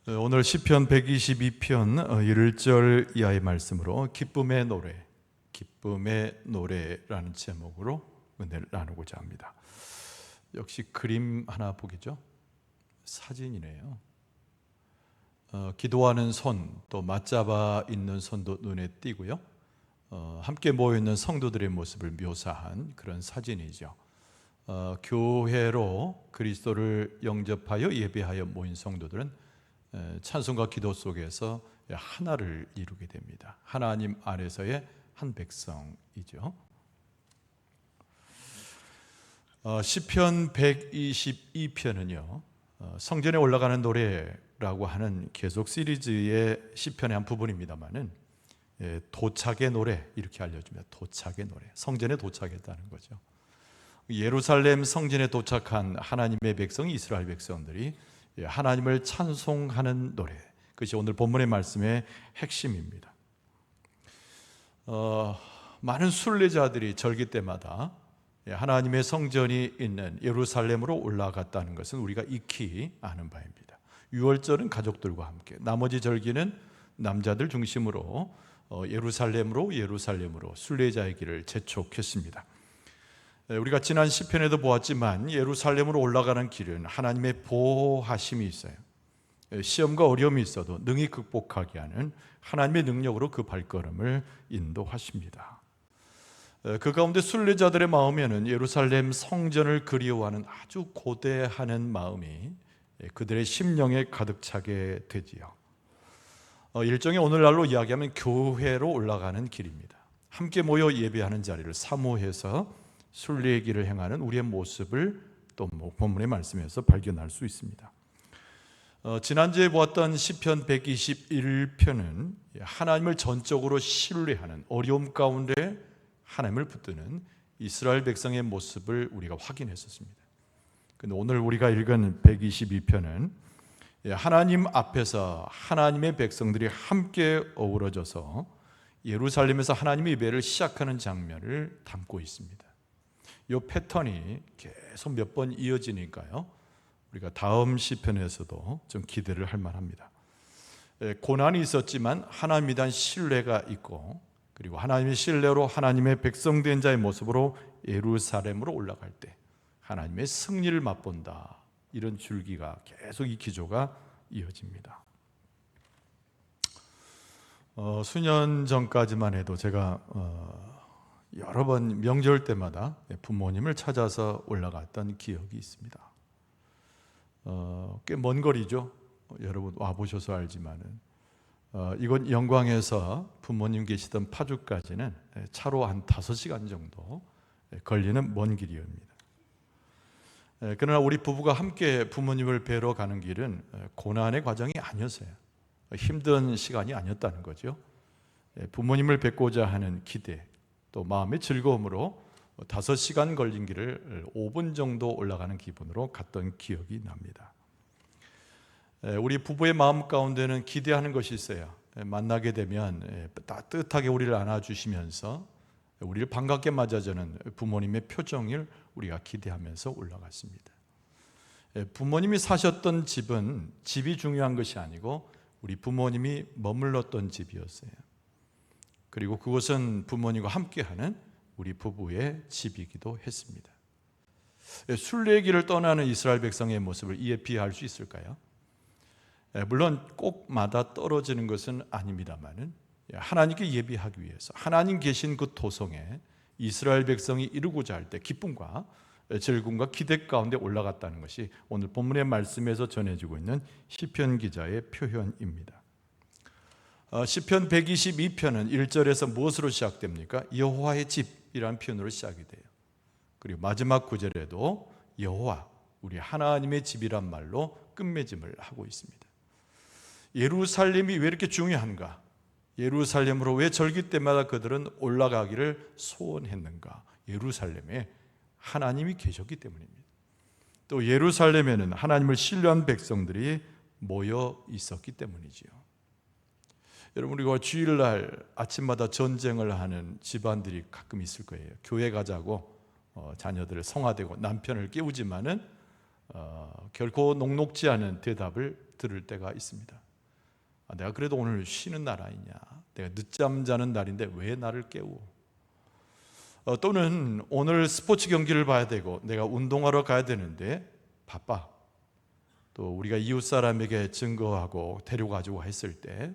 오늘 시편 122편 1절 이하의 말씀으로 기쁨의 노래라는 제목으로 은혜를 나누고자 합니다. 역시 그림 하나 보기죠. 사진이네요. 기도하는 손, 또 맞잡아 있는 손도 눈에 띄고요. 함께 모여있는 성도들의 모습을 묘사한 그런 사진이죠. 교회로 그리스도를 영접하여 예배하여 모인 성도들은 찬송과 기도 속에서 하나를 이루게 됩니다. 하나님 안에서의 한 백성이죠. 시편 122편은요 성전에 올라가는 노래라고 하는 계속 시리즈의 시편의 한 부분입니다만은 도착의 노래 이렇게 알려줍니다. 도착의 노래, 성전에 도착했다는 거죠. 예루살렘 성전에 도착한 하나님의 백성 이스라엘 백성들이 하나님을 찬송하는 노래, 그것이 오늘 본문의 말씀의 핵심입니다. 많은 순례자들이 절기 때마다 하나님의 성전이 있는 예루살렘으로 올라갔다는 것은 우리가 익히 아는 바입니다. 유월절은 가족들과 함께, 나머지 절기는 남자들 중심으로 예루살렘으로 순례자의 길을 재촉했습니다. 우리가 지난 시편에도 보았지만 예루살렘으로 올라가는 길은 하나님의 보호하심이 있어요. 시험과 어려움이 있어도 능히 극복하게 하는 하나님의 능력으로 그 발걸음을 인도하십니다. 그 가운데 순례자들의 마음에는 예루살렘 성전을 그리워하는 아주 고대하는 마음이 그들의 심령에 가득 차게 되지요. 일종의 오늘날로 이야기하면 교회로 올라가는 길입니다. 함께 모여 예배하는 자리를 사모해서 순례의 길을 행하는 우리의 모습을 또 본문의 말씀에서 발견할 수 있습니다. 지난주에 보았던 시편 121편은 하나님을 전적으로 신뢰하는, 어려움 가운데 하나님을 붙드는 이스라엘 백성의 모습을 우리가 확인했었습니다. 그런데 오늘 우리가 읽은 122편은 하나님 앞에서 하나님의 백성들이 함께 어우러져서 예루살렘에서 하나님의 예배를 시작하는 장면을 담고 있습니다. 이 패턴이 계속 몇 번 이어지니까요, 우리가 다음 시편에서도 좀 기대를 할 만합니다. 고난이 있었지만 하나님에 대한 신뢰가 있고, 그리고 하나님의 신뢰로 하나님의 백성된 자의 모습으로 예루살렘으로 올라갈 때 하나님의 승리를 맛본다, 이런 줄기가 계속 이 기조가 이어집니다. 수년 전까지만 해도 제가 여러 번 명절 때마다 부모님을 찾아서 올라갔던 기억이 있습니다. 꽤 먼 거리죠. 여러분 와보셔서 알지만은 이곳 영광에서 부모님 계시던 파주까지는 차로 한 5시간 정도 걸리는 먼 길이옵니다. 그러나 우리 부부가 함께 부모님을 뵈러 가는 길은 고난의 과정이 아니었어요. 힘든 시간이 아니었다는 거죠. 부모님을 뵙고자 하는 기대, 또 마음의 즐거움으로 5시간 걸린 길을 5분 정도 올라가는 기분으로 갔던 기억이 납니다. 우리 부부의 마음 가운데는 기대하는 것이 있어요. 만나게 되면 따뜻하게 우리를 안아주시면서 우리를 반갑게 맞아주는 부모님의 표정을 우리가 기대하면서 올라갔습니다. 부모님이 사셨던 집은 집이 중요한 것이 아니고 우리 부모님이 머물렀던 집이었어요. 그리고 그것은 부모님과 함께하는 우리 부부의 집이기도 했습니다. 순례의 길을 떠나는 이스라엘 백성의 모습을 이에 비할 수 있을까요? 물론 꼭 맞아 떨어지는 것은 아닙니다만은 하나님께 예비하기 위해서 하나님 계신 그 도성에 이스라엘 백성이 이루고자 할 때 기쁨과 즐거움과 기대 가운데 올라갔다는 것이 오늘 본문의 말씀에서 전해지고 있는 시편 기자의 표현입니다. 시편 122편은 1절에서 무엇으로 시작됩니까? 여호와의 집이라는 표현으로 시작이 돼요. 그리고 마지막 구절에도 여호와, 우리 하나님의 집이란 말로 끝맺음을 하고 있습니다. 예루살렘이 왜 이렇게 중요한가? 예루살렘으로 왜 절기 때마다 그들은 올라가기를 소원했는가? 예루살렘에 하나님이 계셨기 때문입니다. 또 예루살렘에는 하나님을 신뢰한 백성들이 모여 있었기 때문이지요. 여러분, 우리가 주일날 아침마다 전쟁을 하는 집안들이 가끔 있을 거예요. 교회 가자고 자녀들을 성화되고 남편을 깨우지만은 결코 녹록지 않은 대답을 들을 때가 있습니다. 내가 그래도 오늘 쉬는 날 아니냐, 내가 늦잠 자는 날인데 왜 나를 깨워? 또는 오늘 스포츠 경기를 봐야 되고 내가 운동하러 가야 되는데 바빠. 또 우리가 이웃 사람에게 증거하고 데려가지고 했을 때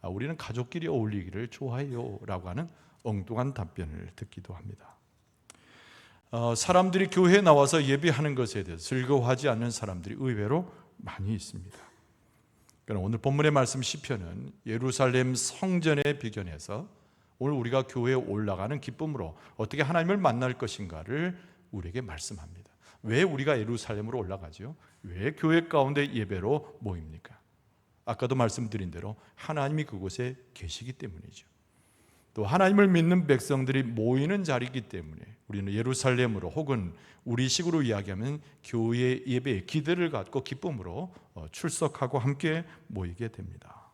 우리는 가족끼리 어울리기를 좋아해요 라고 하는 엉뚱한 답변을 듣기도 합니다. 사람들이 교회에 나와서 예배하는 것에 대해서 즐거워하지 않는 사람들이 의외로 많이 있습니다. 그러나 오늘 본문의 말씀 시편은 예루살렘 성전에 비견해서 오늘 우리가 교회에 올라가는 기쁨으로 어떻게 하나님을 만날 것인가를 우리에게 말씀합니다. 왜 우리가 예루살렘으로 올라가죠? 왜 교회 가운데 예배로 모입니까? 아까도 말씀드린 대로 하나님이 그곳에 계시기 때문이죠. 또 하나님을 믿는 백성들이 모이는 자리이기 때문에 우리는 예루살렘으로, 혹은 우리식으로 이야기하면 교회 예배에 기대를 갖고 기쁨으로 출석하고 함께 모이게 됩니다.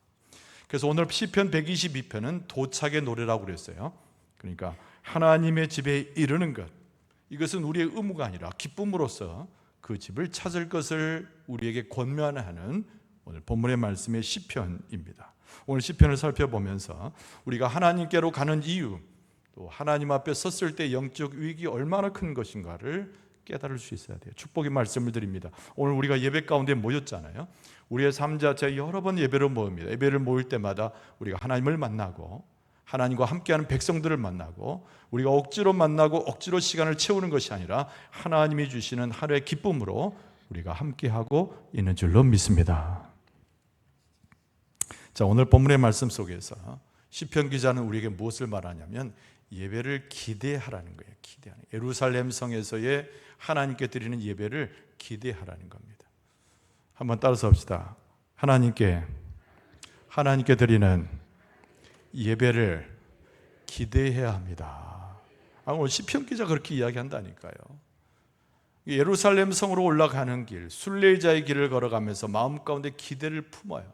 그래서 오늘 시편 122편은 도착의 노래라고 그랬어요. 그러니까 하나님의 집에 이르는 것, 이것은 우리의 의무가 아니라 기쁨으로써 그 집을 찾을 것을 우리에게 권면하는 오늘 본문의 말씀의 시편입니다. 오늘 시편을 살펴보면서 우리가 하나님께로 가는 이유, 또 하나님 앞에 섰을 때 영적 위기 얼마나 큰 것인가를 깨달을 수 있어야 돼요. 축복의 말씀을 드립니다. 오늘 우리가 예배 가운데 모였잖아요. 우리의 삶 자체 여러 번 예배로 모입니다. 예배를 모일 때마다 우리가 하나님을 만나고 하나님과 함께하는 백성들을 만나고, 우리가 억지로 만나고 억지로 시간을 채우는 것이 아니라 하나님이 주시는 하루의 기쁨으로 우리가 함께하고 있는 줄로 믿습니다. 자, 오늘 본문의 말씀 속에서 시편 기자는 우리에게 무엇을 말하냐면 예배를 기대하라는 거예요. 기대하는. 예루살렘 성에서의 하나님께 드리는 예배를 기대하라는 겁니다. 한번 따라서 합시다. 하나님께 드리는 예배를 기대해야 합니다. 오늘 시편 기자 그렇게 이야기한다니까요. 예루살렘 성으로 올라가는 길, 순례자의 길을 걸어가면서 마음 가운데 기대를 품어요.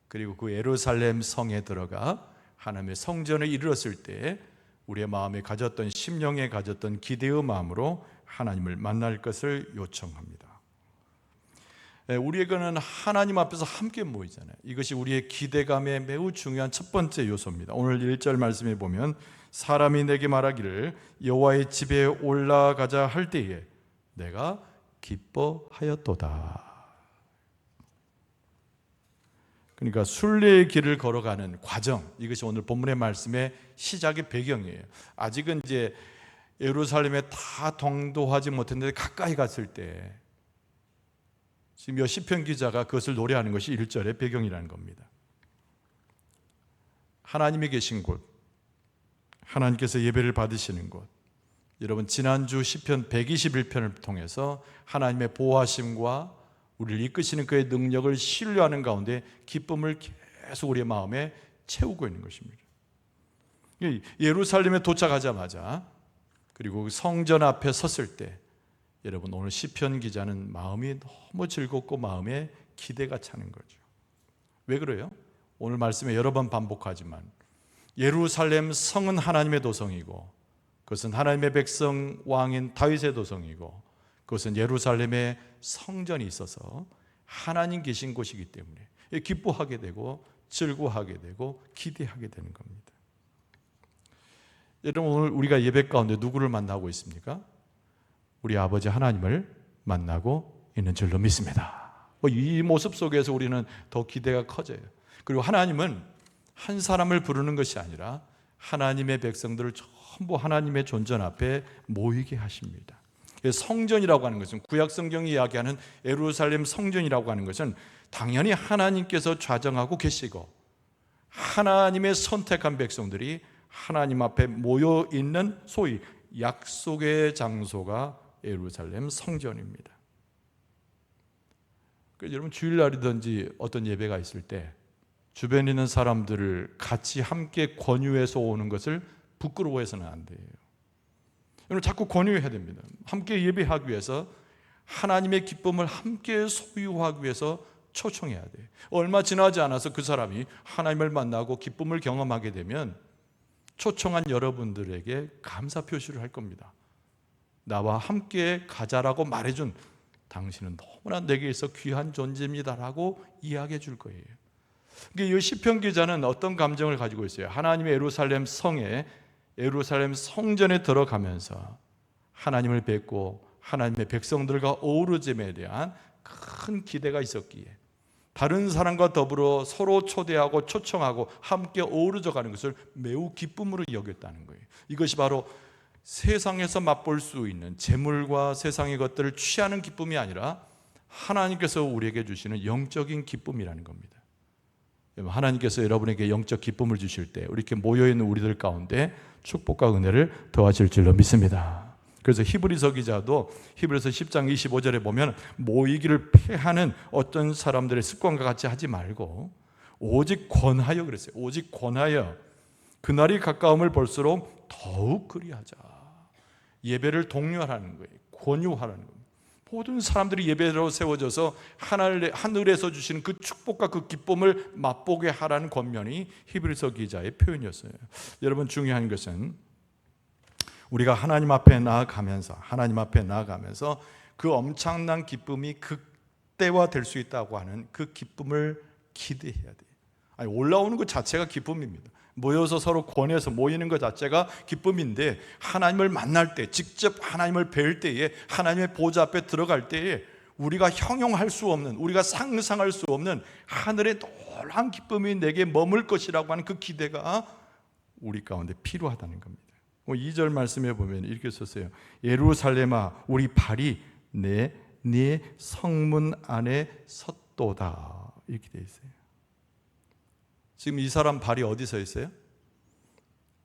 그리고 그 예루살렘 성에 들어가 하나님의 성전에 이르렀을 때 우리의 마음에 가졌던, 심령에 가졌던 기대의 마음으로 하나님을 만날 것을 요청합니다. 우리에게는 하나님 앞에서 함께 모이잖아요. 이것이 우리의 기대감의 매우 중요한 첫 번째 요소입니다. 오늘 1절 말씀에 보면 사람이 내게 말하기를 여호와의 집에 올라가자 할 때에 내가 기뻐하였도다. 그러니까 순례의 길을 걸어가는 과정, 이것이 오늘 본문의 말씀의 시작의 배경이에요. 아직은 이제 예루살렘에 다 동도하지 못했는데 가까이 갔을 때 지금 시편 기자가 그것을 노래하는 것이 1절의 배경이라는 겁니다. 하나님이 계신 곳, 하나님께서 예배를 받으시는 곳. 여러분, 지난주 시편 121편을 통해서 하나님의 보호하심과 우리를 이끄시는 그의 능력을 신뢰하는 가운데 기쁨을 계속 우리의 마음에 채우고 있는 것입니다. 예루살렘에 도착하자마자, 그리고 성전 앞에 섰을 때, 여러분, 오늘 시편 기자는 마음이 너무 즐겁고 마음에 기대가 차는 거죠. 왜 그래요? 오늘 말씀에 여러 번 반복하지만 예루살렘 성은 하나님의 도성이고, 그것은 하나님의 백성 왕인 다윗의 도성이고, 그것은 예루살렘의 성전이 있어서 하나님 계신 곳이기 때문에 기뻐하게 되고 즐거워하게 되고 기대하게 되는 겁니다. 여러분, 오늘 우리가 예배 가운데 누구를 만나고 있습니까? 우리 아버지 하나님을 만나고 있는 줄로 믿습니다. 이 모습 속에서 우리는 더 기대가 커져요. 그리고 하나님은 한 사람을 부르는 것이 아니라 하나님의 백성들을 전부 하나님의 존전 앞에 모이게 하십니다. 성전이라고 하는 것은, 구약 성경이 이야기하는 예루살렘 성전이라고 하는 것은 당연히 하나님께서 좌정하고 계시고 하나님의 선택한 백성들이 하나님 앞에 모여 있는 소위 약속의 장소가 예루살렘 성전입니다. 그래서 여러분, 주일날이든지 어떤 예배가 있을 때 주변에 있는 사람들을 같이 함께 권유해서 오는 것을 부끄러워해서는 안 돼요. 여러분, 자꾸 권유해야 됩니다. 함께 예배하기 위해서, 하나님의 기쁨을 함께 소유하기 위해서 초청해야 돼요. 얼마 지나지 않아서 그 사람이 하나님을 만나고 기쁨을 경험하게 되면 초청한 여러분들에게 감사 표시를 할 겁니다. 나와 함께 가자라고 말해준 당신은 너무나 내게 있어 귀한 존재입니다라고 이야기해 줄 거예요. 이 시편 기자는 어떤 감정을 가지고 있어요? 하나님의 예루살렘 성에, 예루살렘 성전에 들어가면서 하나님을 뵙고 하나님의 백성들과 어우러짐에 대한 큰 기대가 있었기에 다른 사람과 더불어 서로 초대하고 초청하고 함께 어우러져 가는 것을 매우 기쁨으로 여겼다는 거예요. 이것이 바로 세상에서 맛볼 수 있는 재물과 세상의 것들을 취하는 기쁨이 아니라 하나님께서 우리에게 주시는 영적인 기쁨이라는 겁니다. 하나님께서 여러분에게 영적 기쁨을 주실 때 이렇게 모여있는 우리들 가운데 축복과 은혜를 더하실 줄로 믿습니다. 그래서 히브리서 기자도 히브리서 10장 25절에 보면 모이기를 패하는 어떤 사람들의 습관과 같이 하지 말고 오직 권하여 그랬어요. 오직 권하여 그날이 가까움을 볼수록 더욱 그리하자. 예배를 독려하라는 거예요. 권유하라는 겁니다. 모든 사람들이 예배로 세워져서 하늘에서 주시는 그 축복과 그 기쁨을 맛보게 하라는 권면이 히브리서 기자의 표현이었어요. 여러분, 중요한 것은 우리가 하나님 앞에 나아가면서 그 엄청난 기쁨이 극대화될 수 있다고 하는 그 기쁨을 기대해야 돼요. 아니, 올라오는 것 자체가 기쁨입니다. 모여서 서로 권해서 모이는 것 자체가 기쁨인데 하나님을 만날 때, 직접 하나님을 뵐 때에, 하나님의 보좌 앞에 들어갈 때에 우리가 형용할 수 없는, 우리가 상상할 수 없는 하늘의 놀라운 기쁨이 내게 머물 것이라고 하는 그 기대가 우리 가운데 필요하다는 겁니다. 2절 말씀에 보면 이렇게 썼어요. 예루살렘아, 우리 발이 네 성문 안에 섰도다. 이렇게 되어 있어요. 지금 이 사람 발이 어디 서 있어요?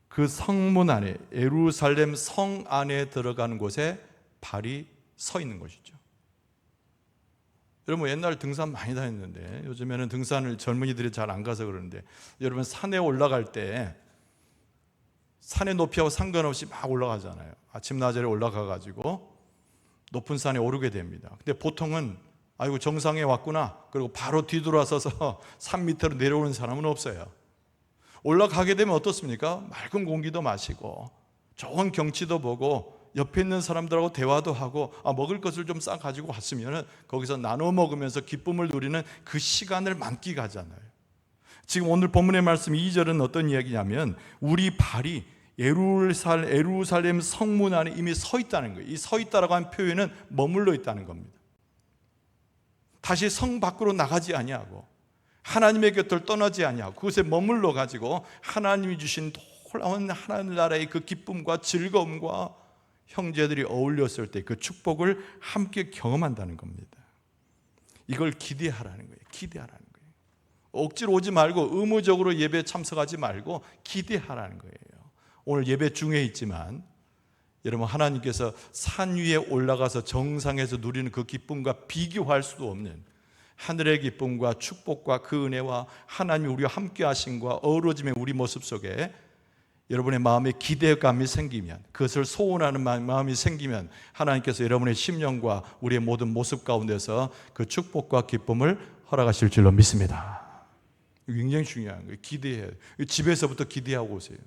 그 성문 안에, 예루살렘 성 안에 들어가는 곳에 발이 서 있는 것이죠. 여러분, 옛날 등산 많이 다녔는데 요즘에는 등산을 젊은이들이 잘 안 가서 그러는데, 여러분 산에 올라갈 때 산의 높이하고 상관없이 막 올라가잖아요. 아침 낮에 올라가 가지고 높은 산에 오르게 됩니다. 근데 보통은 아이고 정상에 왔구나, 그리고 바로 뒤돌아서서 산 밑으로 내려오는 사람은 없어요. 올라가게 되면 어떻습니까? 맑은 공기도 마시고 좋은 경치도 보고 옆에 있는 사람들하고 대화도 하고 먹을 것을 좀 싸 가지고 왔으면 거기서 나눠 먹으면서 기쁨을 누리는 그 시간을 만끽하잖아요. 지금 오늘 본문의 말씀 2절은 어떤 이야기냐면 우리 발이 예루살렘 성문 안에 이미 서 있다는 거예요. 이 서 있다라고 하는 표현은 머물러 있다는 겁니다. 다시 성 밖으로 나가지 아니하고 하나님의 곁을 떠나지 아니하고 그곳에 머물러 가지고 하나님이 주신 놀라운 하나님 나라의 그 기쁨과 즐거움과 형제들이 어울렸을 때 그 축복을 함께 경험한다는 겁니다. 이걸 기대하라는 거예요. 기대하라는 거예요. 억지로 오지 말고 의무적으로 예배에 참석하지 말고 기대하라는 거예요. 오늘 예배 중에 있지만 여러분, 하나님께서 산 위에 올라가서 정상에서 누리는 그 기쁨과 비교할 수도 없는 하늘의 기쁨과 축복과 그 은혜와 하나님이 우리와 함께 하심과 어우러짐의 우리 모습 속에 여러분의 마음에 기대감이 생기면, 그것을 소원하는 마음이 생기면 하나님께서 여러분의 심령과 우리의 모든 모습 가운데서 그 축복과 기쁨을 허락하실 줄로 믿습니다. 굉장히 중요한 거예요. 기대해요. 집에서부터 기대하고 오세요.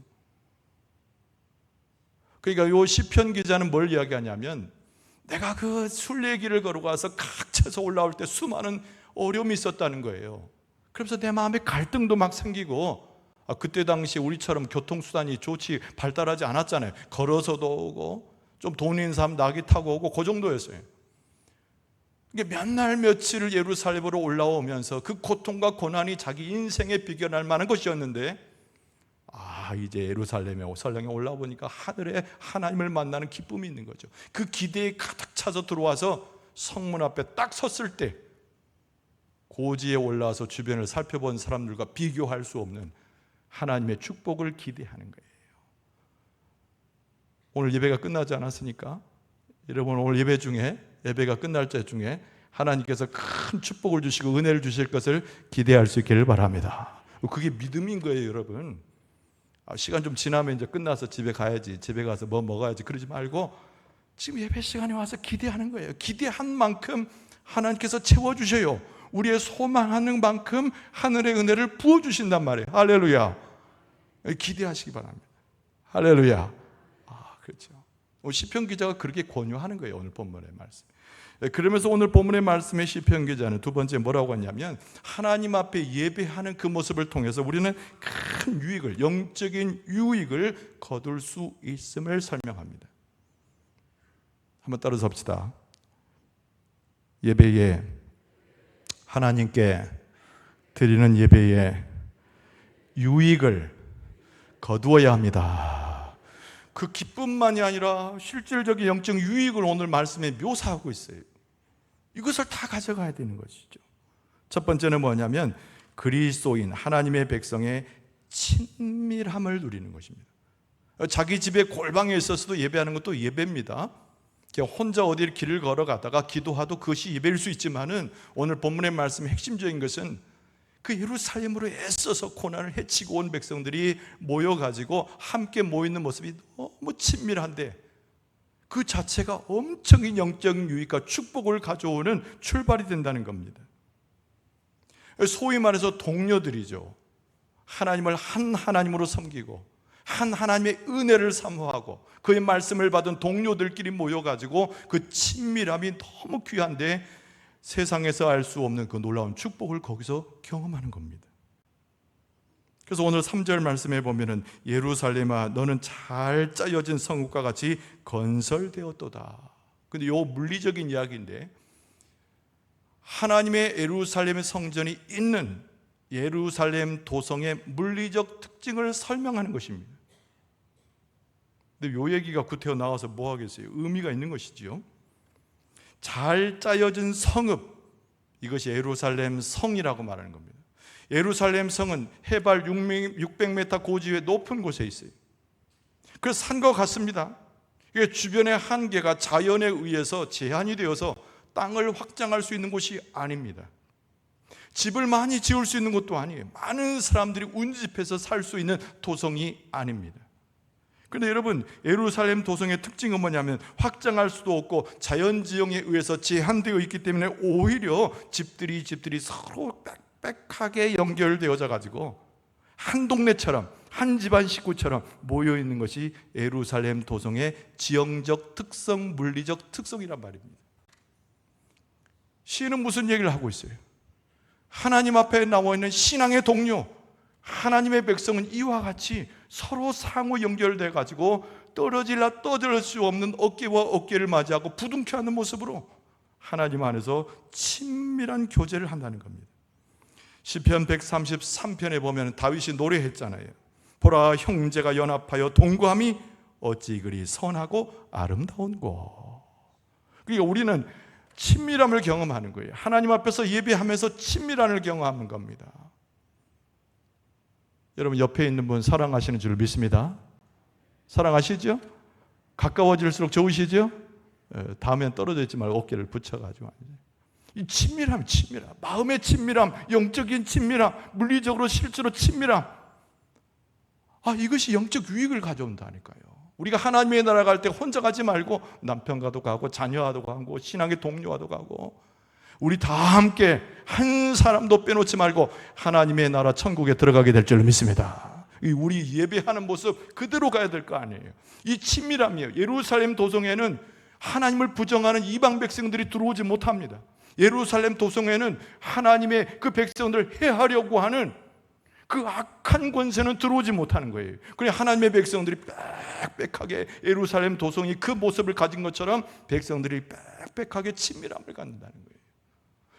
그러니까 이 시편 기자는 뭘 이야기하냐면, 내가 그 순례길을 걸어가서 각처에서 올라올 때 수많은 어려움이 있었다는 거예요. 그래서 내 마음에 갈등도 막 생기고, 그때 당시 우리처럼 교통수단이 좋지 발달하지 않았잖아요. 걸어서도 오고 좀 돈 있는 사람 낙이 타고 오고 그 정도였어요. 몇 날 며칠을 예루살렘으로 올라오면서 그 고통과 고난이 자기 인생에 비견할 만한 것이었는데, 이제 예루살렘에 설령에 올라오니까 하늘에 하나님을 만나는 기쁨이 있는 거죠. 그 기대에 가득 차서 들어와서 성문 앞에 딱 섰을 때 고지에 올라와서 주변을 살펴본 사람들과 비교할 수 없는 하나님의 축복을 기대하는 거예요. 오늘 예배가 끝나지 않았으니까 여러분, 오늘 예배 중에, 예배가 끝날 때 중에 하나님께서 큰 축복을 주시고 은혜를 주실 것을 기대할 수 있기를 바랍니다. 그게 믿음인 거예요, 여러분. 시간 좀 지나면 이제 끝나서 집에 가야지, 집에 가서 뭐 먹어야지 그러지 말고 지금 예배 시간에 와서 기대하는 거예요. 기대한 만큼 하나님께서 채워주셔요. 우리의 소망하는 만큼 하늘의 은혜를 부어주신단 말이에요. 할렐루야. 기대하시기 바랍니다. 할렐루야. 그렇죠. 시편 기자가 그렇게 권유하는 거예요. 오늘 본문의 말씀. 그러면서 오늘 본문의 말씀의 시편 기자는 두 번째 뭐라고 하냐면 하나님 앞에 예배하는 그 모습을 통해서 우리는 큰 유익을, 영적인 유익을 거둘 수 있음을 설명합니다. 한번 따라서 합시다. 예배에, 하나님께 드리는 예배에 유익을 거두어야 합니다. 그 기쁨만이 아니라 실질적인 영적 유익을 오늘 말씀에 묘사하고 있어요. 이것을 다 가져가야 되는 것이죠. 첫 번째는 뭐냐면 그리스도인 하나님의 백성의 친밀함을 누리는 것입니다. 자기 집에 골방에 있어서도 예배하는 것도 예배입니다. 혼자 어디 길을 걸어가다가 기도하도 그것이 예배일 수 있지만은 오늘 본문의 말씀의 핵심적인 것은 그 예루살렘으로 애써서 고난을 헤치고 온 백성들이 모여가지고 함께 모이는 모습이 너무 친밀한데 그 자체가 엄청인 영적인 유익과 축복을 가져오는 출발이 된다는 겁니다. 소위 말해서 동료들이죠. 하나님을 한 하나님으로 섬기고 한 하나님의 은혜를 사모하고 그의 말씀을 받은 동료들끼리 모여가지고 그 친밀함이 너무 귀한데 세상에서 알 수 없는 그 놀라운 축복을 거기서 경험하는 겁니다. 그래서 오늘 3절 말씀에 보면은 예루살렘아 너는 잘 짜여진 성읍과 같이 건설되었도다. 근데 요 물리적인 이야기인데 하나님의 예루살렘의 성전이 있는 예루살렘 도성의 물리적 특징을 설명하는 것입니다. 근데 요 얘기가 구태여 나와서 뭐 하겠어요? 의미가 있는 것이지요. 잘 짜여진 성읍, 이것이 예루살렘 성이라고 말하는 겁니다. 예루살렘 성은 해발 600m 고지의 높은 곳에 있어요. 그래서 산과 같습니다. 이게 주변의 한계가 자연에 의해서 제한이 되어서 땅을 확장할 수 있는 곳이 아닙니다. 집을 많이 지을 수 있는 것도 아니에요. 많은 사람들이 운집해서 살 수 있는 도성이 아닙니다. 그런데 여러분, 예루살렘 도성의 특징은 뭐냐면 확장할 수도 없고 자연지형에 의해서 제한되어 있기 때문에 오히려 집들이 서로 빽빽하게 연결되어져 가지고 한 동네처럼 한 집안 식구처럼 모여있는 것이 예루살렘 도성의 지형적 특성, 물리적 특성이란 말입니다. 시인은 무슨 얘기를 하고 있어요? 하나님 앞에 나와 있는 신앙의 동료, 하나님의 백성은 이와 같이 서로 상호 연결돼 가지고 떨어질라 떠들 수 없는 어깨와 어깨를 맞이하고 부둥켜 하는 모습으로 하나님 안에서 친밀한 교제를 한다는 겁니다. 시편 133편에 보면 다윗이 노래했잖아요. 보라, 형제가 연합하여 동거함이 어찌 그리 선하고 아름다운고. 그러니까 우리는 친밀함을 경험하는 거예요. 하나님 앞에서 예배하면서 친밀함을 경험하는 겁니다. 여러분, 옆에 있는 분 사랑하시는 줄 믿습니다. 사랑하시죠? 가까워질수록 좋으시죠? 다음엔 떨어져 있지 말고 어깨를 붙여가지고. 이 친밀함, 마음의 친밀함, 영적인 친밀함, 물리적으로 실제로 친밀함. 이것이 영적 유익을 가져온다니까요. 우리가 하나님의 나라 갈 때 혼자 가지 말고 남편과도 가고 자녀와도 가고 신앙의 동료와도 가고 우리 다 함께 한 사람도 빼놓지 말고 하나님의 나라 천국에 들어가게 될 줄 믿습니다. 우리 예배하는 모습 그대로 가야 될 거 아니에요. 이 친밀함이에요. 예루살렘 도성에는 하나님을 부정하는 이방 백성들이 들어오지 못합니다. 예루살렘 도성에는 하나님의 그 백성들을 해하려고 하는 그 악한 권세는 들어오지 못하는 거예요. 그래 하나님의 백성들이 빽빽하게 예루살렘 도성이 그 모습을 가진 것처럼 백성들이 빽빽하게 친밀함을 갖는다는 거예요.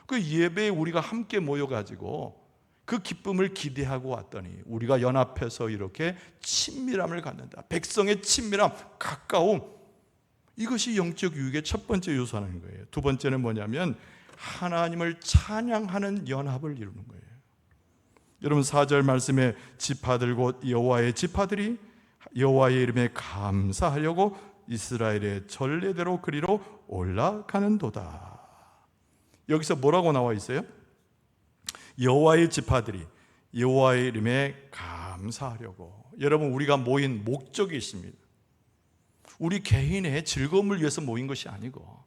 그 예배에 우리가 함께 모여가지고 그 기쁨을 기대하고 왔더니 우리가 연합해서 이렇게 친밀함을 갖는다. 백성의 친밀함, 가까움, 이것이 영적 유익의 첫 번째 요소라는 거예요. 두 번째는 뭐냐면 하나님을 찬양하는 연합을 이루는 거예요. 여러분 4절 말씀에 지파들 곧 여호와의 지파들이 여호와의 이름에 감사하려고 이스라엘의 전례대로 그리로 올라가는도다. 여기서 뭐라고 나와 있어요? 여호와의 지파들이 여호와의 이름에 감사하려고. 여러분, 우리가 모인 목적이 있습니다. 우리 개인의 즐거움을 위해서 모인 것이 아니고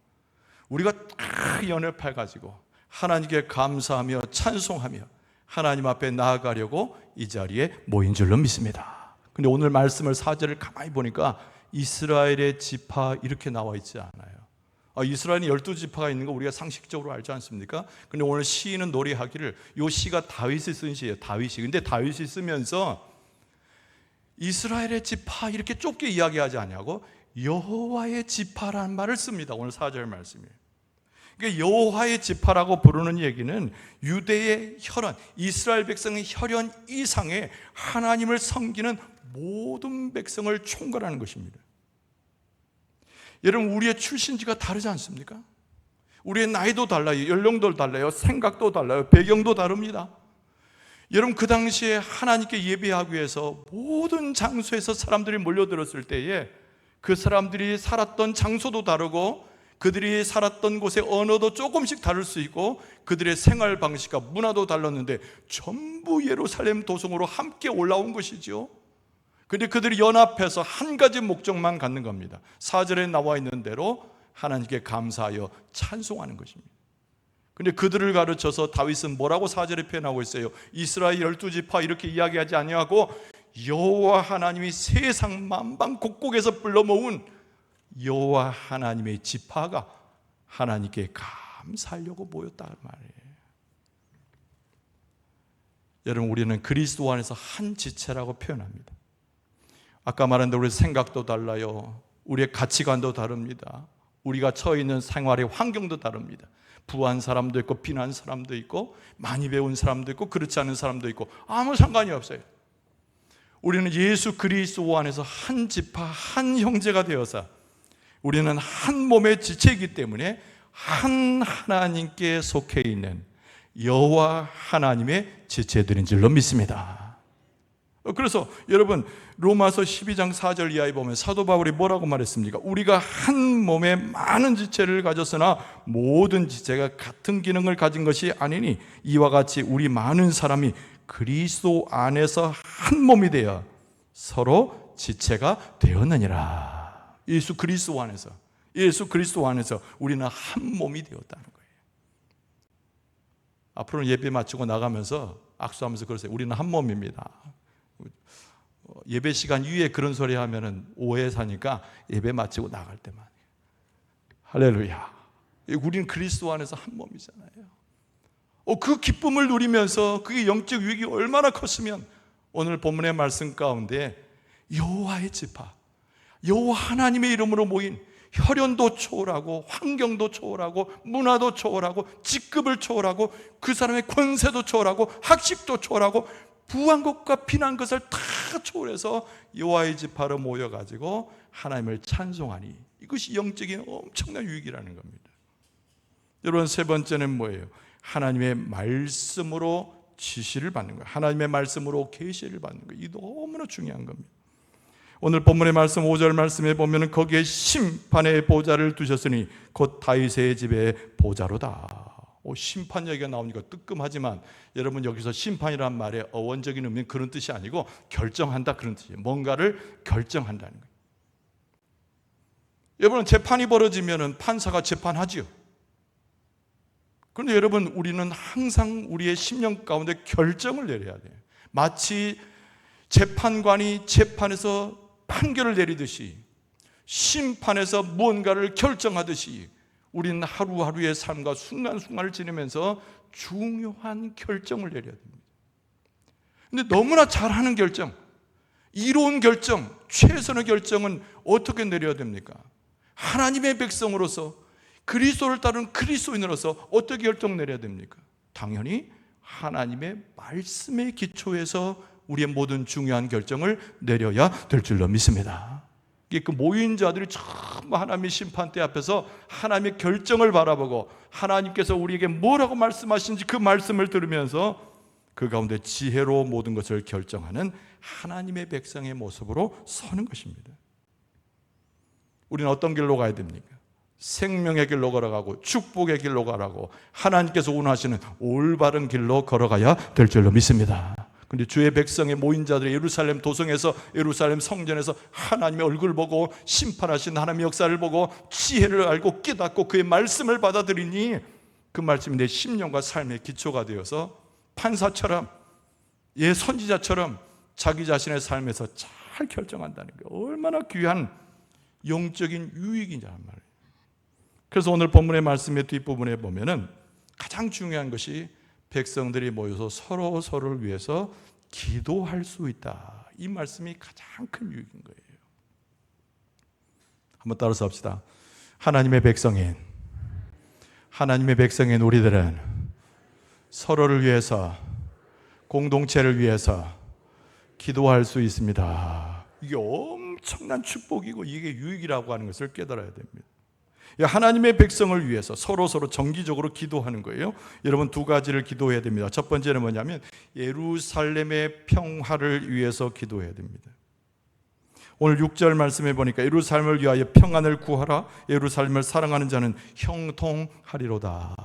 우리가 다 연합해 가지고 하나님께 감사하며 찬송하며 하나님 앞에 나아가려고 이 자리에 모인 줄로 믿습니다. 근데 오늘 말씀을 4절을 가만히 보니까 이스라엘의 지파 이렇게 나와 있지 않아요. 이스라엘은 12지파가 있는 거 우리가 상식적으로 알지 않습니까? 근데 오늘 시인은 노래하기를, 이 시가 다윗이 쓴 시예요. 다윗이. 근데 다윗이 쓰면서 이스라엘의 지파 이렇게 좁게 이야기하지 않냐고 여호와의 지파라는 말을 씁니다. 오늘 4절 말씀이에요. 그러니까 여호와의 지파라고 부르는 얘기는 유대의 혈연, 이스라엘 백성의 혈연 이상의 하나님을 섬기는 모든 백성을 총괄하는 것입니다. 여러분, 우리의 출신지가 다르지 않습니까? 우리의 나이도 달라요. 연령도 달라요. 생각도 달라요. 배경도 다릅니다. 여러분, 그 당시에 하나님께 예배하기 위해서 모든 장소에서 사람들이 몰려들었을 때에 그 사람들이 살았던 장소도 다르고 그들이 살았던 곳의 언어도 조금씩 다를 수 있고 그들의 생활 방식과 문화도 달랐는데 전부 예루살렘 도성으로 함께 올라온 것이죠. 그런데 그들이 연합해서 한 가지 목적만 갖는 겁니다. 4절에 나와 있는 대로 하나님께 감사하여 찬송하는 것입니다. 그런데 그들을 가르쳐서 다윗은 뭐라고 4절에 표현하고 있어요? 이스라엘 12지파 이렇게 이야기하지 아니하고 여호와 하나님이 세상 만방 곳곳에서 불러 모은 여호와 하나님의 지파가 하나님께 감사하려고 모였다는 말이에요. 여러분, 우리는 그리스도 안에서 한 지체라고 표현합니다. 아까 말한 대로 우리 생각도 달라요. 우리의 가치관도 다릅니다. 우리가 처해 있는 생활의 환경도 다릅니다. 부한 사람도 있고 빈한 사람도 있고 많이 배운 사람도 있고 그렇지 않은 사람도 있고 아무 상관이 없어요. 우리는 예수 그리스도 안에서 한 지파 한 형제가 되어서 우리는 한 몸의 지체이기 때문에 한 하나님께 속해 있는 여호와 하나님의 지체들인 줄로 믿습니다. 그래서 여러분, 로마서 12장 4절 이하에 보면 사도 바울이 뭐라고 말했습니까? 우리가 한 몸에 많은 지체를 가졌으나 모든 지체가 같은 기능을 가진 것이 아니니 이와 같이 우리 많은 사람이 그리스도 안에서 한 몸이 되어 서로 지체가 되었느니라. 예수 그리스도 안에서 우리는 한 몸이 되었다는 거예요. 앞으로는 예배 마치고 나가면서 악수하면서 그러세요. 우리는 한 몸입니다. 예배 시간 이후에 그런 소리 하면은 오해 사니까 예배 마치고 나갈 때만. 할렐루야. 우리는 그리스도 안에서 한 몸이잖아요. 그 기쁨을 누리면서 그게 영적 유익이 얼마나 컸으면 오늘 본문의 말씀 가운데 여호와의 지파, 여호와 하나님의 이름으로 모인 혈연도 초월하고 환경도 초월하고 문화도 초월하고 직급을 초월하고 그 사람의 권세도 초월하고 학식도 초월하고 부한 것과 빈한 것을 다 초월해서 여호와의 지파로 모여가지고 하나님을 찬송하니 이것이 영적인 엄청난 유익이라는 겁니다. 여러분, 세 번째는 뭐예요? 하나님의 말씀으로 지시를 받는 거예요. 하나님의 말씀으로 계시를 받는 거예요. 이 너무나 중요한 겁니다. 오늘 본문의 말씀 5절 말씀에 보면 거기에 심판의 보좌를 두셨으니 곧 다윗의 집의 보좌로다. 심판 얘기가 나오니까 뜨끔하지만 여러분, 여기서 심판이란 말의 어원적인 의미는 그런 뜻이 아니고 결정한다 그런 뜻이에요. 뭔가를 결정한다는 거예요. 여러분, 재판이 벌어지면 판사가 재판하지요. 그런데 여러분, 우리는 항상 우리의 심령 가운데 결정을 내려야 돼요. 마치 재판관이 재판에서 판결을 내리듯이 심판에서 무언가를 결정하듯이 우리는 하루하루의 삶과 순간순간을 지내면서 중요한 결정을 내려야 됩니다. 그런데 너무나 잘하는 결정, 이로운 결정, 최선의 결정은 어떻게 내려야 됩니까? 하나님의 백성으로서 그리스도를 따르는 그리스도인으로서 어떻게 결정 내려야 됩니까? 당연히 하나님의 말씀의 기초에서 우리의 모든 중요한 결정을 내려야 될 줄로 믿습니다. 그 모인 자들이 전부 하나님의 심판대 앞에서 하나님의 결정을 바라보고 하나님께서 우리에게 뭐라고 말씀하시는지 그 말씀을 들으면서 그 가운데 지혜로 모든 것을 결정하는 하나님의 백성의 모습으로 서는 것입니다. 우리는 어떤 길로 가야 됩니까? 생명의 길로 걸어가고 축복의 길로 가라고 하나님께서 원하시는 올바른 길로 걸어가야 될 줄로 믿습니다. 그런데 주의 백성의 모인 자들이 예루살렘 도성에서, 예루살렘 성전에서 하나님의 얼굴을 보고 심판하신 하나님의 역사를 보고 지혜를 알고 깨닫고 그의 말씀을 받아들이니 그 말씀이 내 심령과 삶의 기초가 되어서 판사처럼, 선지자처럼 자기 자신의 삶에서 잘 결정한다는 게 얼마나 귀한 영적인 유익이냐는 말이에요. 그래서 오늘 본문의 말씀의 뒷부분에 보면은 가장 중요한 것이 백성들이 모여서 서로 서로를 위해서 기도할 수 있다. 이 말씀이 가장 큰 유익인 거예요. 한번 따라서 합시다. 하나님의 백성인 우리들은 서로를 위해서, 공동체를 위해서 기도할 수 있습니다. 이게 엄청난 축복이고 이게 유익이라고 하는 것을 깨달아야 됩니다. 하나님의 백성을 위해서 서로 정기적으로 기도하는 거예요. 여러분 두 가지를 기도해야 됩니다. 첫 번째는 뭐냐면 예루살렘의 평화를 위해서 기도해야 됩니다. 오늘 6절 말씀해 보니까 예루살렘을 위하여 평안을 구하라. 예루살렘을 사랑하는 자는 형통하리로다.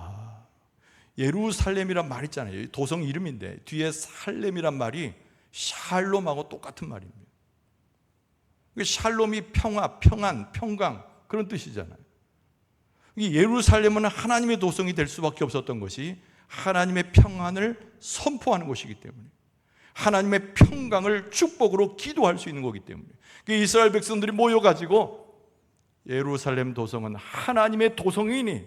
예루살렘이란 말 있잖아요. 도성 이름인데 뒤에 살렘이란 말이 샬롬하고 똑같은 말입니다. 샬롬이 평화, 평안, 평강 그런 뜻이잖아요. 예루살렘은 하나님의 도성이 될 수밖에 없었던 것이 하나님의 평안을 선포하는 곳이기 때문에, 하나님의 평강을 축복으로 기도할 수 있는 거기 때문에, 이스라엘 백성들이 모여가지고 예루살렘 도성은 하나님의 도성이니,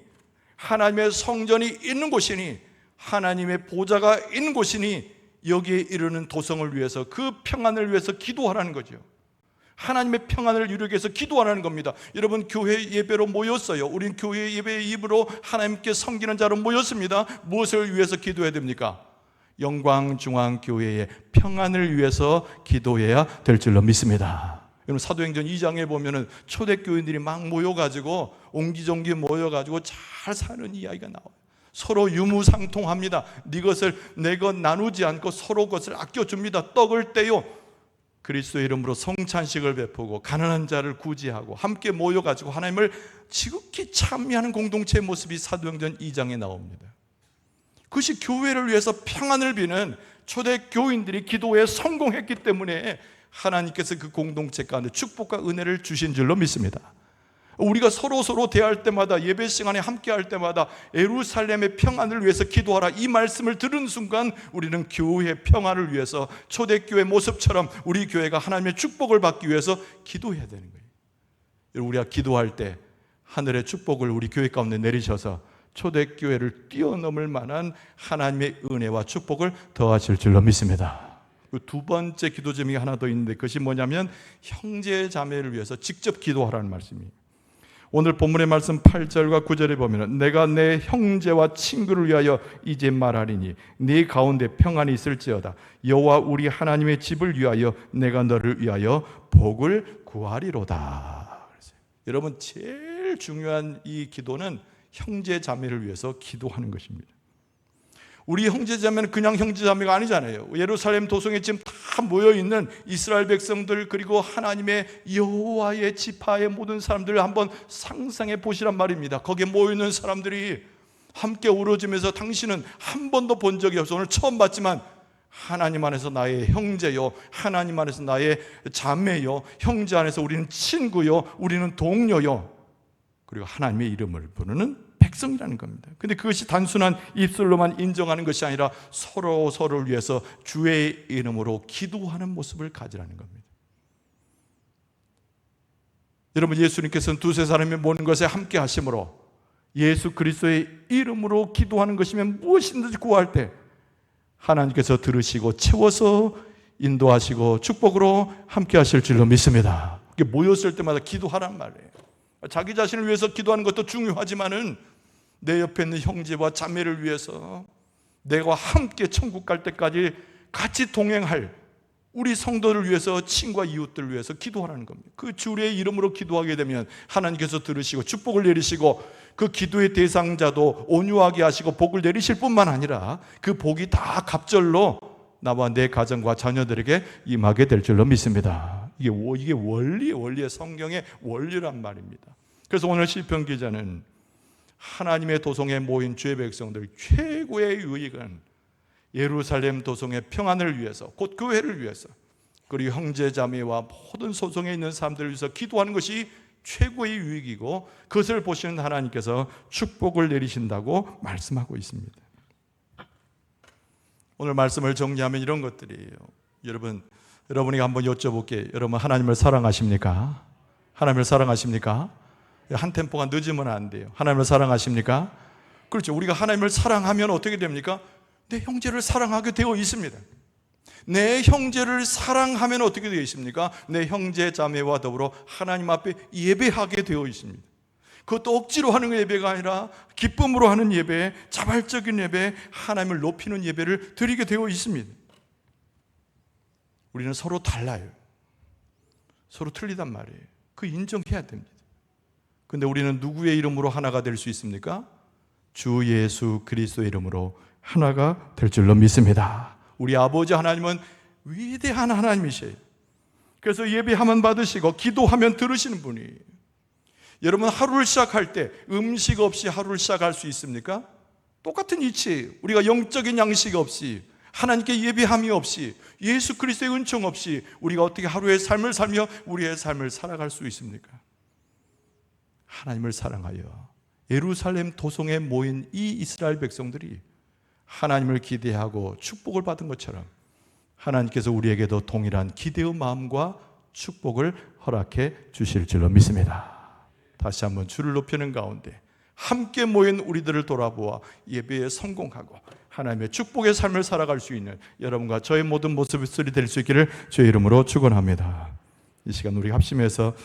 하나님의 성전이 있는 곳이니, 하나님의 보좌가 있는 곳이니 여기에 이르는 도성을 위해서, 그 평안을 위해서 기도하라는 거죠. 하나님의 평안을 이루기 위해서 기도하라는 겁니다. 여러분 교회 예배로 모였어요. 우린 교회 예배의 입으로 하나님께 섬기는 자로 모였습니다. 무엇을 위해서 기도해야 됩니까? 영광중앙교회의 평안을 위해서 기도해야 될 줄로 믿습니다. 여러분 사도행전 2장에 보면은 초대교인들이 막 모여가지고 옹기종기 모여가지고 잘 사는 이야기가 나와요. 서로 유무상통합니다. 네 것을 내 것 나누지 않고 서로 것을 아껴줍니다. 떡을 떼요. 그리스도의 이름으로 성찬식을 베푸고 가난한 자를 구제하고 함께 모여가지고 하나님을 지극히 찬미하는 공동체의 모습이 사도행전 2장에 나옵니다. 그것이 교회를 위해서 평안을 비는 초대교인들이 기도에 성공했기 때문에 하나님께서 그 공동체 가운데 축복과 은혜를 주신 줄로 믿습니다. 우리가 서로 대할 때마다, 예배 시간에 함께 할 때마다 예루살렘의 평안을 위해서 기도하라, 이 말씀을 들은 순간 우리는 교회의 평안을 위해서 초대교회 모습처럼 우리 교회가 하나님의 축복을 받기 위해서 기도해야 되는 거예요. 우리가 기도할 때 하늘의 축복을 우리 교회 가운데 내리셔서 초대교회를 뛰어넘을 만한 하나님의 은혜와 축복을 더하실 줄로 믿습니다. 두 번째 기도 제목이 하나 더 있는데 그것이 뭐냐면 형제 자매를 위해서 직접 기도하라는 말씀이에요. 오늘 본문의 말씀 8절과 9절에 보면 내가 내 형제와 친구를 위하여 이제 말하리니 네 가운데 평안이 있을지어다. 여호와 우리 하나님의 집을 위하여 내가 너를 위하여 복을 구하리로다. 여러분 제일 중요한 이 기도는 형제 자매를 위해서 기도하는 것입니다. 우리 형제자매는 그냥 형제자매가 아니잖아요. 예루살렘 도성에 지금 다 모여있는 이스라엘 백성들, 그리고 하나님의 여호와의 지파의 모든 사람들을 한번 상상해 보시란 말입니다. 거기에 모여있는 사람들이 함께 우러지면서 당신은 한 번도 본 적이 없어, 오늘 처음 봤지만 하나님 안에서 나의 형제요, 하나님 안에서 나의 자매요, 형제 안에서 우리는 친구요, 우리는 동료요, 그리고 하나님의 이름을 부르는 백성이라는 겁니다. 근데 그것이 단순한 입술로만 인정하는 것이 아니라 서로를 위해서 주의 이름으로 기도하는 모습을 가지라는 겁니다. 여러분 예수님께서는 두세 사람이 모는 것에 함께 하심으로 예수 그리스도의 이름으로 기도하는 것이면 무엇이든지 구할 때 하나님께서 들으시고 채워서 인도하시고 축복으로 함께 하실 줄로 믿습니다. 모였을 때마다 기도하란 말이에요. 자기 자신을 위해서 기도하는 것도 중요하지만은 내 옆에 있는 형제와 자매를 위해서, 내가 함께 천국 갈 때까지 같이 동행할 우리 성도를 위해서, 친구와 이웃들을 위해서 기도하라는 겁니다. 그 주의 이름으로 기도하게 되면 하나님께서 들으시고 축복을 내리시고 그 기도의 대상자도 온유하게 하시고 복을 내리실 뿐만 아니라 그 복이 다 갑절로 나와 내 가정과 자녀들에게 임하게 될 줄로 믿습니다. 이게 원리의 성경의 원리란 말입니다. 그래서 오늘 시편 기자는 하나님의 도성에 모인 주의 백성들 최고의 유익은 예루살렘 도성의 평안을 위해서, 곧 교회를 위해서, 그리고 형제 자매와 모든 소송에 있는 사람들을 위해서 기도하는 것이 최고의 유익이고 그것을 보시는 하나님께서 축복을 내리신다고 말씀하고 있습니다. 오늘 말씀을 정리하면 이런 것들이에요. 여러분에게 한번 여쭤볼게요. 여러분 하나님을 사랑하십니까? 하나님을 사랑하십니까? 한 템포가 늦으면 안 돼요. 하나님을 사랑하십니까? 그렇죠. 우리가 하나님을 사랑하면 어떻게 됩니까? 내 형제를 사랑하게 되어 있습니다. 내 형제를 사랑하면 어떻게 되어 있습니까? 내 형제 자매와 더불어 하나님 앞에 예배하게 되어 있습니다. 그것도 억지로 하는 예배가 아니라 기쁨으로 하는 예배, 자발적인 예배, 하나님을 높이는 예배를 드리게 되어 있습니다. 우리는 서로 달라요. 서로 틀리단 말이에요. 그 인정해야 됩니다. 근데 우리는 누구의 이름으로 하나가 될 수 있습니까? 주 예수 그리스도의 이름으로 하나가 될 줄로 믿습니다. 우리 아버지 하나님은 위대한 하나님이세요. 그래서 예배하면 받으시고 기도하면 들으시는 분이에요. 여러분, 하루를 시작할 때 음식 없이 하루를 시작할 수 있습니까? 똑같은 이치예요. 우리가 영적인 양식 없이, 하나님께 예배함이 없이, 예수 그리스도의 은총 없이 우리가 어떻게 하루의 삶을 살며 우리의 삶을 살아갈 수 있습니까? 하나님을 사랑하여 예루살렘 도성에 모인 이 이스라엘 백성들이 하나님을 기대하고 축복을 받은 것처럼 하나님께서 우리에게도 동일한 기대의 마음과 축복을 허락해 주실 줄로 믿습니다. 다시 한번 주를 높이는 가운데 함께 모인 우리들을 돌아보아 예배에 성공하고 하나님의 축복의 삶을 살아갈 수 있는 여러분과 저의 모든 모습이 될 수 있기를 주의 이름으로 축원합니다. 이 시간 우리 합심해서